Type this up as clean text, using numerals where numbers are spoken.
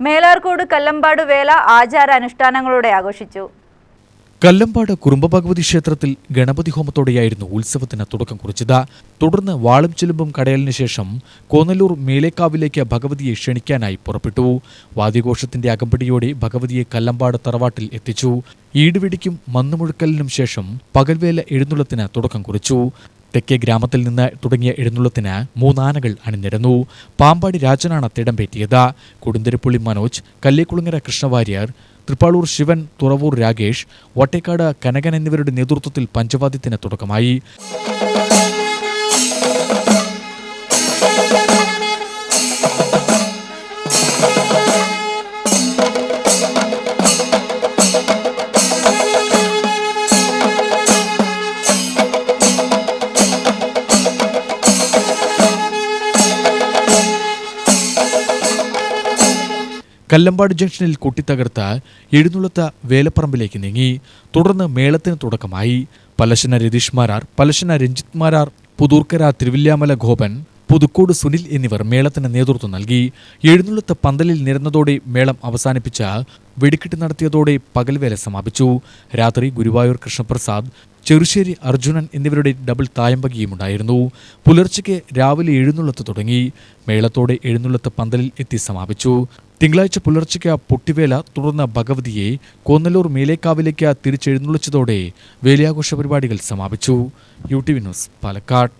മേലാർക്കോട് കല്ലമ്പാട് വേല ആചാരാനുഷ്ഠാനങ്ങളോടെ ആഘോഷിച്ചു. കല്ലമ്പാട് കുറുമ്പഭഗവതി ക്ഷേത്രത്തിൽ ഗണപതി ഹോമത്തോടെയായിരുന്നു ഉത്സവത്തിന് തുടക്കം കുറിച്ചത്. തുടർന്ന് വാളും ചിലമ്പും കടയലിന് ശേഷം കോന്നല്ലൂർ മേലേക്കാവിലേക്ക് ഭഗവതിയെ ക്ഷണിക്കാനായി പുറപ്പെട്ടു. വാദ്യഘോഷത്തിന്റെ അകമ്പടിയോടെ ഭഗവതിയെ കല്ലമ്പാട് തറവാട്ടിൽ എത്തിച്ചു. ഈടുവെടിക്കും മന്നുമുഴുക്കലിനും ശേഷം പകൽവേല എഴുന്നള്ളത്തിന് തുടക്കം കുറിച്ചു. തെക്കേ ഗ്രാമത്തിൽ നിന്ന് തുടങ്ങിയ എഴുന്നള്ളത്തിന് 3 ആനകൾ അണിനിരന്നു. പാമ്പാടി രാജനാണ് തിടമ്പേറ്റിയത്. കൊടുന്തിരപ്പുള്ളി മനോജ്, കല്ലേക്കുളങ്ങര കൃഷ്ണവാര്യർ, തൃപ്പാളൂർ ശിവൻ, തുറവൂർ രാഗേഷ്, വട്ടേക്കാട് കനകൻ എന്നിവരുടെ നേതൃത്വത്തിൽ പഞ്ചവാദ്യത്തിന് തുടക്കമായി. കല്ലമ്പാട് ജംഗ്ഷനിൽ കൊട്ടിത്തകർത്ത് എഴുന്നള്ളത്ത് വേലപ്പറമ്പിലേക്ക് നീങ്ങി. തുടർന്ന് മേളത്തിന് തുടക്കമായി. പലശന രതീഷ് മാരാർ, പലശന രഞ്ജിത് മാരാർ, പുതൂർക്കര തിരുവില്യാമല ഗോപൻ, പുതുക്കോട് സുനിൽ എന്നിവർ മേളത്തിന് നേതൃത്വം നൽകി. എഴുന്നള്ളത്ത് പന്തലിൽ നിരന്നതോടെ മേളം അവസാനിപ്പിച്ച വെടിക്കെട്ട് നടത്തിയതോടെ പകൽവേല സമാപിച്ചു. രാത്രി ഗുരുവായൂർ കൃഷ്ണപ്രസാദ്, ചെറുശ്ശേരി അർജുനൻ എന്നിവരുടെ ഡബിൾ തായമ്പകിയുമുണ്ടായിരുന്നു. പുലർച്ചയ്ക്ക് രാവിലെ എഴുന്നള്ളത്ത് തുടങ്ങി. മേളത്തോടെ എഴുന്നള്ളത്ത് പന്തലിൽ എത്തി സമാപിച്ചു. തിങ്കളാഴ്ച പുലർച്ചയ്ക്ക് പൊട്ടിവേല, തുടർന്ന് ഭഗവതിയെ കോന്നല്ലൂർ മേലേക്കാവിലേക്ക് തിരിച്ചെഴുന്നള്ളിച്ചതോടെ വേലയാഘോഷ പരിപാടികൾ സമാപിച്ചു. UTV news, Palakkad.